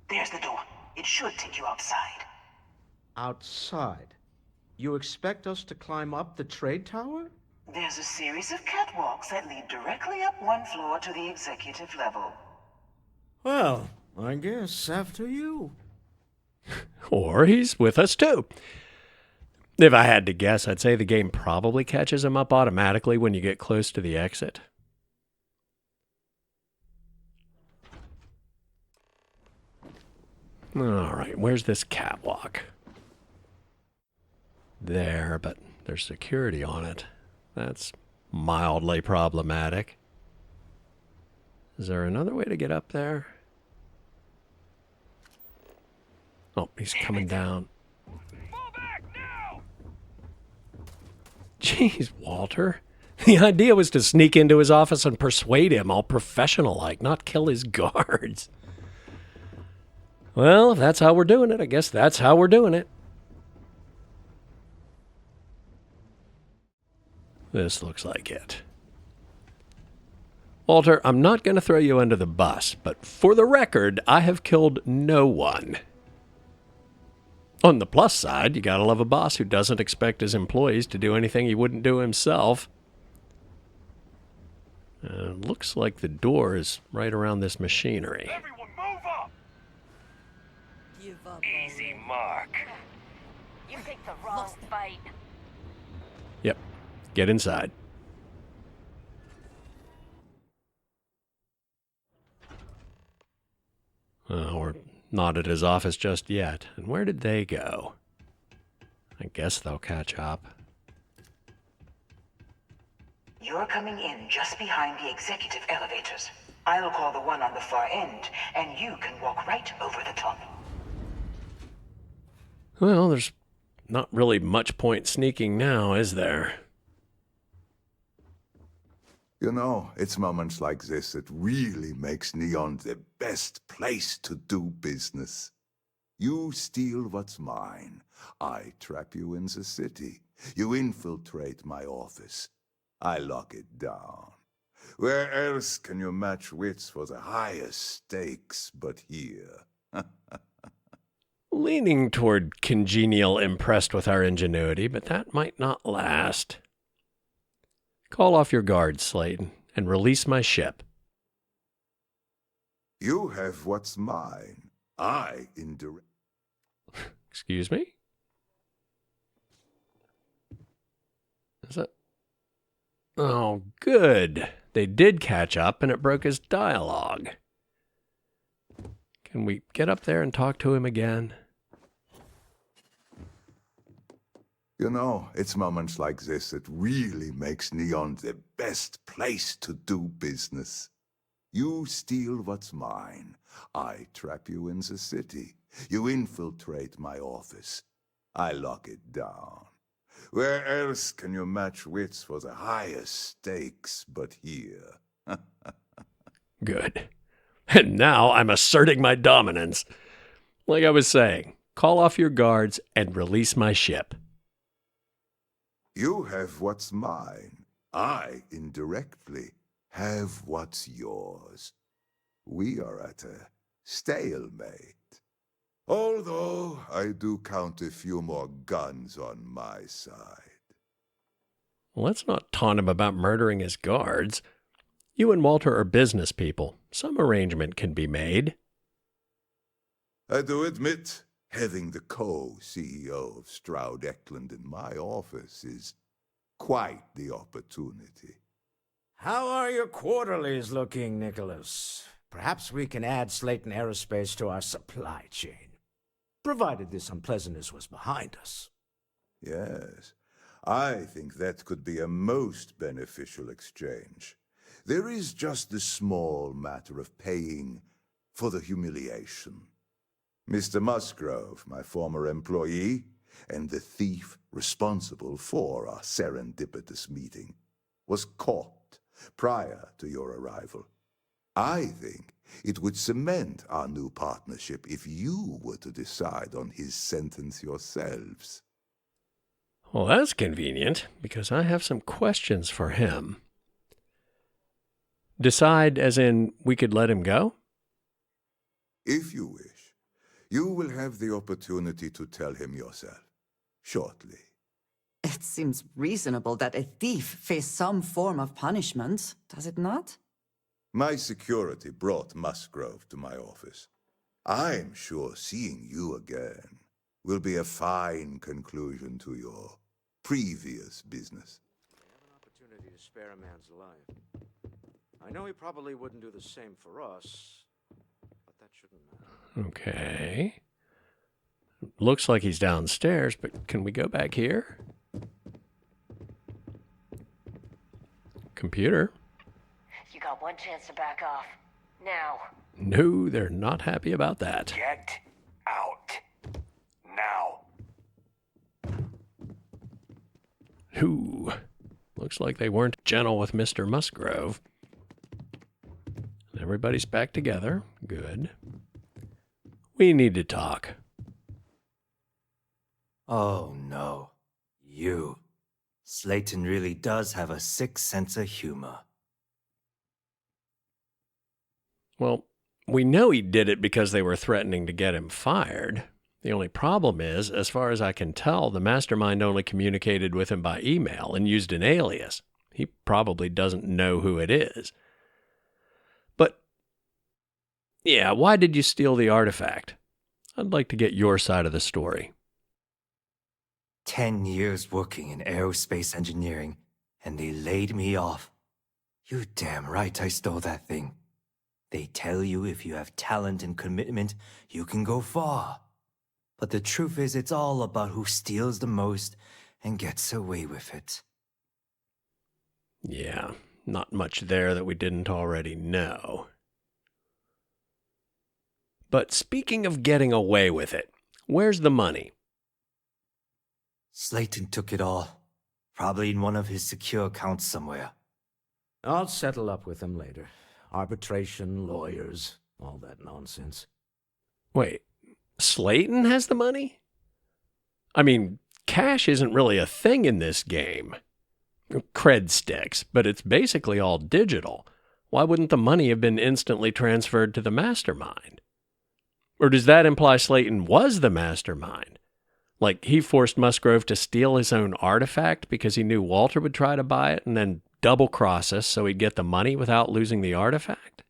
There's the door. It should take you outside. Outside? You expect us to climb up the trade tower? There's a series of catwalks that lead directly up one floor to the executive level. Well, I guess after you. Or he's with us too. If I had to guess, I'd say the game probably catches him up automatically when you get close to the exit. Alright, where's this catwalk? There, but there's security on it. That's mildly problematic. Is there another way to get up there? Oh, he's coming down. Jeez, Walter. The idea was to sneak into his office and persuade him, all professional-like, not kill his guards. Well, if that's how we're doing it, I guess that's how we're doing it. This looks like it. Walter, I'm not going to throw you under the bus, but for the record, I have killed no one. On the plus side, you gotta love a boss who doesn't expect his employees to do anything he wouldn't do himself. Looks like the door is right around this machinery. Everyone move up! Give up. Easy mark. You picked the wrong fight. Yep. Get inside. We're not at his office just yet. And where did they go? I guess they'll catch up. You're coming in just behind the executive elevators. I'll call the one on the far end, and you can walk right over the top. Well, there's not really much point sneaking now, is there? You know, it's moments like this that really makes Neon the best place to do business. You steal what's mine. I trap you in the city. You infiltrate my office. I lock it down. Where else can you match wits for the highest stakes but here? Leaning toward congenial impressed with our ingenuity, but that might not last. Call off your guards, Slayton, and release my ship. You have what's mine. I indirect. Excuse me? Is that... Oh, good. They did catch up, and it broke his dialogue. Can we get up there and talk to him again? You know, it's moments like this that really makes Neon the best place to do business. You steal what's mine. I trap you in the city. You infiltrate my office. I lock it down. Where else can you match wits for the highest stakes but here? Good. And now I'm asserting my dominance. Like I was saying, call off your guards and release my ship. You have what's mine. I, indirectly, have what's yours. We are at a stalemate. Although I do count a few more guns on my side. Well, let's not taunt him about murdering his guards. You and Walter are business people. Some arrangement can be made. I do admit, having the co-CEO of Stroud Eklund in my office is quite the opportunity. How are your quarterlies looking, Nicolaus? Perhaps we can add Slayton Aerospace to our supply chain, provided this unpleasantness was behind us. Yes, I think that could be a most beneficial exchange. There is just the small matter of paying for the humiliation. Mr. Musgrove, my former employee, and the thief responsible for our serendipitous meeting, was caught prior to your arrival. I think it would cement our new partnership if you were to decide on his sentence yourselves. Well, that's convenient, because I have some questions for him. Decide as in we could let him go? If you wish, you will have the opportunity to tell him yourself, shortly. It seems reasonable that a thief face some form of punishment, does it not? My security brought Musgrove to my office. I'm sure seeing you again will be a fine conclusion to your previous business. We have an opportunity to spare a man's life. I know he probably wouldn't do the same for us, but that shouldn't matter. Okay. Looks like he's downstairs, but can we go back here? Computer? You got one chance to back off. Now. No, they're not happy about that. Get out. Now. Ooh. Looks like they weren't gentle with Mr. Musgrove. Everybody's back together. Good. We need to talk. Oh no. You. Slayton really does have a sick sense of humor. Well, we know he did it because they were threatening to get him fired. The only problem is, as far as I can tell, the mastermind only communicated with him by email and used an alias. He probably doesn't know who it is. But, yeah, why did you steal the artifact? I'd like to get your side of the story. 10 years working in aerospace engineering, and they laid me off. You're damn right I stole that thing. They tell you if you have talent and commitment, you can go far. But the truth is, it's all about who steals the most and gets away with it. Yeah, not much there that we didn't already know. But speaking of getting away with it, where's the money? Slayton took it all. Probably in one of his secure accounts somewhere. I'll settle up with him later. Arbitration, lawyers, all that nonsense. Wait, Slayton has the money? I mean, cash isn't really a thing in this game. Cred sticks, but it's basically all digital. Why wouldn't the money have been instantly transferred to the mastermind? Or does that imply Slayton was the mastermind? Like he forced Musgrove to steal his own artifact because he knew Walter would try to buy it and then double-cross us so he'd get the money without losing the artifact?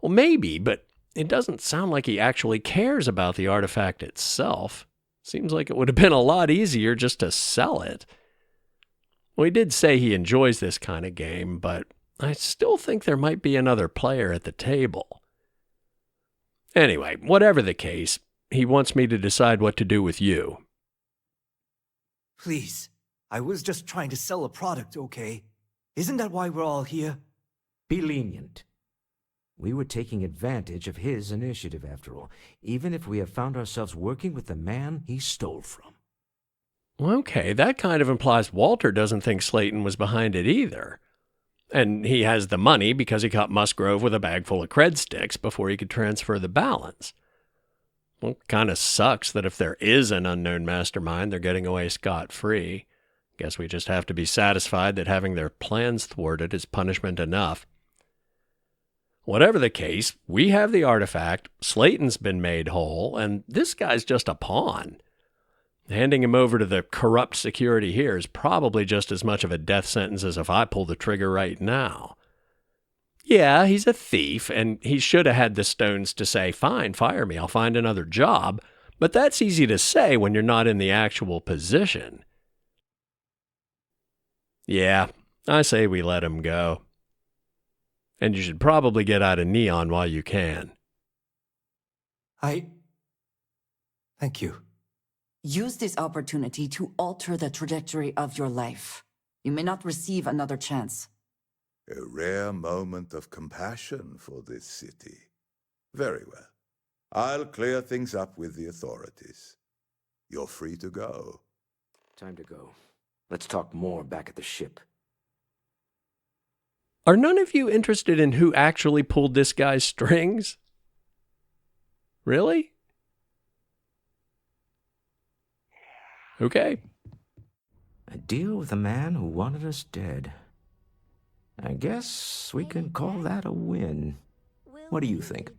Well, maybe, but it doesn't sound like he actually cares about the artifact itself. Seems like it would have been a lot easier just to sell it. Well, he did say he enjoys this kind of game, but I still think there might be another player at the table. Anyway, whatever the case, he wants me to decide what to do with you. Please, I was just trying to sell a product, okay? Isn't that why we're all here? Be lenient. We were taking advantage of his initiative, after all, even if we have found ourselves working with the man he stole from. Okay, that kind of implies Walter doesn't think Slayton was behind it either. And he has the money because he caught Musgrove with a bag full of cred sticks before he could transfer the balance. Well, kind of sucks that if there is an unknown mastermind, they're getting away scot-free. Guess we just have to be satisfied that having their plans thwarted is punishment enough. Whatever the case, we have the artifact, Slayton's been made whole, and this guy's just a pawn. Handing him over to the corrupt security here is probably just as much of a death sentence as if I pull the trigger right now. Yeah, he's a thief, and he should have had the stones to say, fine, fire me, I'll find another job. But that's easy to say when you're not in the actual position. Yeah, I say we let him go. And you should probably get out of Neon while you can. Thank you. Use this opportunity to alter the trajectory of your life. You may not receive another chance. A rare moment of compassion for this city. Very well. I'll clear things up with the authorities. You're free to go. Time to go. Let's talk more back at the ship. Are none of you interested in who actually pulled this guy's strings? Really? Okay. A deal with a man who wanted us dead. I guess we can call that a win. What do you think?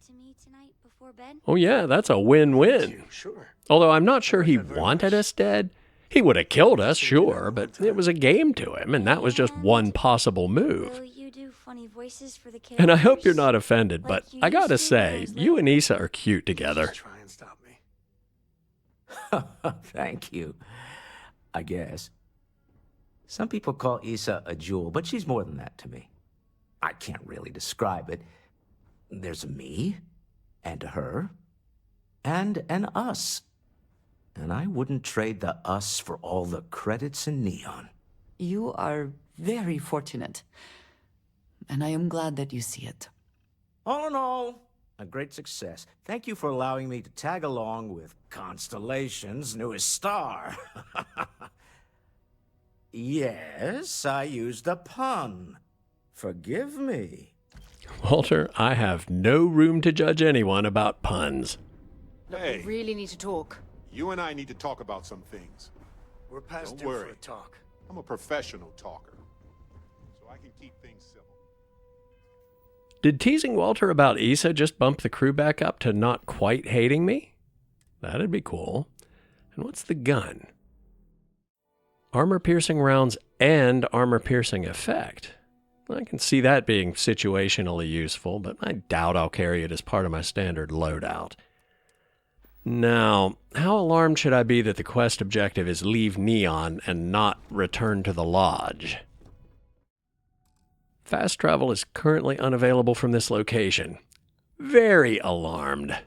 Oh yeah, that's a win-win. Sure. Although I'm not sure he wanted us dead. He would have killed us, sure, but it was a game to him, and that was just one possible move. And I hope you're not offended, but I gotta say, you and Issa are cute together. Try and stop me. Thank you. I guess. Some people call Issa a jewel, but she's more than that to me. I can't really describe it. There's a me, and a her, and an us. And I wouldn't trade the us for all the credits in Neon. You are very fortunate. And I am glad that you see it. All in all, a great success. Thank you for allowing me to tag along with Constellation's newest star. Yes, I used a pun. Forgive me. Walter, I have no room to judge anyone about puns. Hey, We really need to talk. you and I need to talk about some things. We're past Don't due worry. for a talk. I'm a professional talker, so I can keep things civil. Did teasing Walter about Issa just bump the crew back up to not quite hating me? That'd be cool. And what's the gun? Armor-piercing rounds and armor-piercing effect. I can see that being situationally useful, but I doubt I'll carry it as part of my standard loadout. Now, how alarmed should I be that the quest objective is leave Neon and not return to the lodge? Fast travel is currently unavailable from this location. Very alarmed.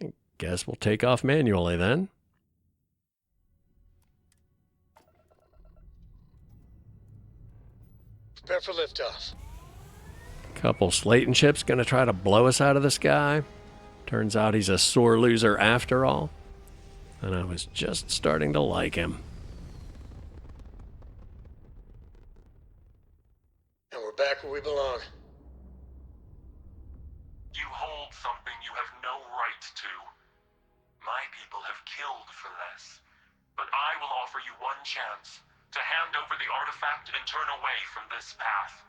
I guess we'll take off manually then. Prepare for liftoff. Couple Slayton ships gonna try to blow us out of the sky. Turns out he's a sore loser after all. And I was just starting to like him. And we're back where we belong. You hold something you have no right to. My people have killed for less. But I will offer you one chance to hand over the artifact and turn away from this path.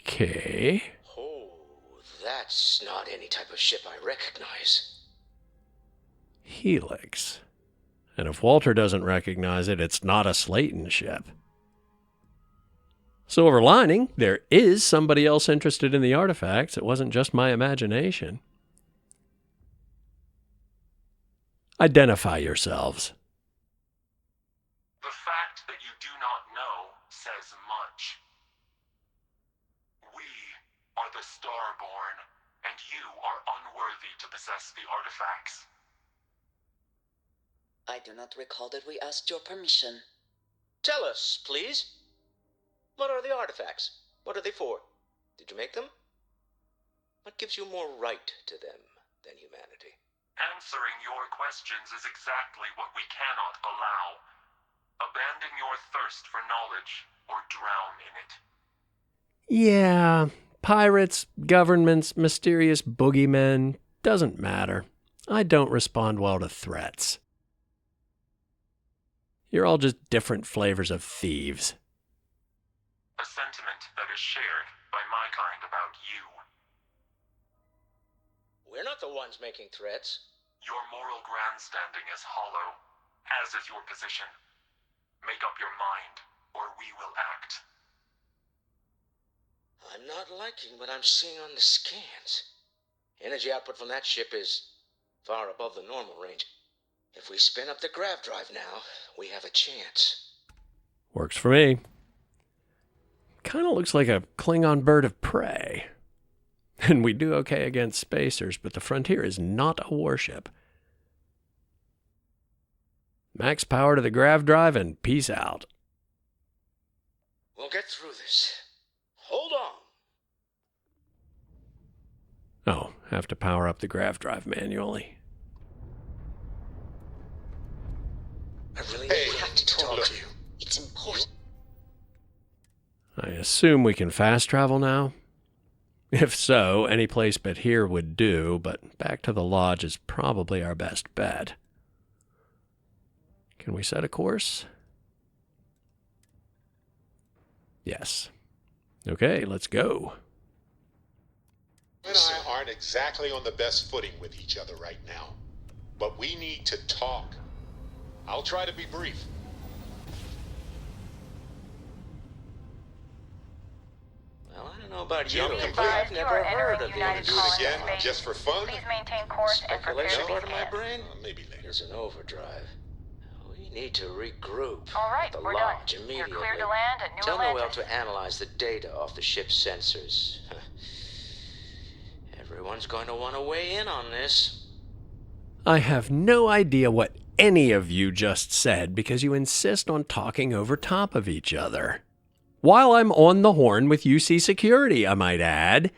Okay. Oh, that's not any type of ship I recognize. Helix. And if Walter doesn't recognize it, it's not a Slayton ship. Silver lining, there is somebody else interested in the artifacts. It wasn't just my imagination. Identify yourselves. The fact that you do not know says much. We are the Starborn, and you are unworthy to possess the artifacts. I do not recall that we asked your permission. Tell us, please. What are the artifacts? What are they for? Did you make them? What gives you more right to them than humanity? Answering your questions is exactly what we cannot allow. Abandon your thirst for knowledge or drown in it. Yeah, pirates, governments, mysterious boogeymen, doesn't matter. I don't respond well to threats. You're all just different flavors of thieves. A sentiment that is shared by my kind about you. We're not the ones making threats. Your moral grandstanding is hollow, as is your position. Make up your mind, or we will act. I'm not liking what I'm seeing on the scans. Energy output from that ship is far above the normal range. If we spin up the grav drive now, we have a chance. Works for me. Kind of looks like a Klingon bird of prey. And we do okay against spacers, but the Frontier is not a warship. Max power to the grav drive and peace out. We'll get through this. Hold on. Oh, have to power up the grav drive manually. I really have to talk to you. It's important. I assume we can fast travel now? If so, any place but here would do, but back to the lodge is probably our best bet. Can we set a course? Yes. Okay, let's go. You and I aren't exactly on the best footing with each other right now, but we need to talk. I'll try to be brief. Well, I don't know about you, Jump but complete. I've never heard of You want to do it again, just for fun? Please maintain course and prepare Speculation to part of my begin. brain? Maybe later. There's an overdrive. We need to regroup. All right, at the we're done. lodge You're immediately. clear to land at Tell Newill. Newill to analyze the data off the ship's sensors. Everyone's going to want to weigh in on this. I have no idea what any of you just said because you insist on talking over top of each other. While I'm on the horn with UC Security, I might add.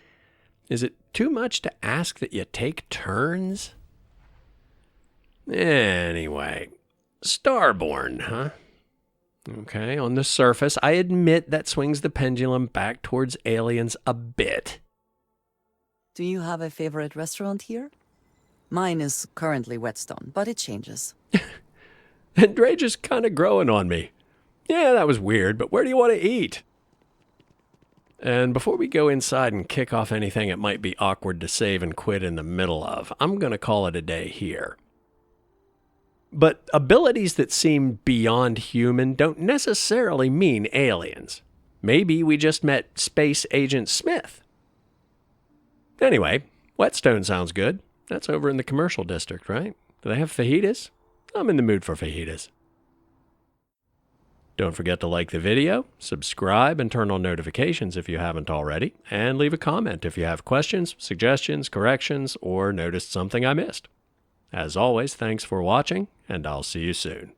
Is it too much to ask that you take turns? Anyway, Starborn, huh? Okay, on the surface, I admit that swings the pendulum back towards aliens a bit. Do you have a favorite restaurant here? Mine is currently Whetstone, but it changes. And Dre just kind of growing on me. Yeah, that was weird, but where do you want to eat? And before we go inside and kick off anything it might be awkward to save and quit in the middle of, I'm going to call it a day here. But abilities that seem beyond human don't necessarily mean aliens. Maybe we just met Space Agent Smith. Anyway, Whetstone sounds good. That's over in the commercial district, right? Do they have fajitas? I'm in the mood for fajitas. Don't forget to like the video, subscribe, and turn on notifications if you haven't already, and leave a comment if you have questions, suggestions, corrections, or noticed something I missed. As always, thanks for watching, and I'll see you soon.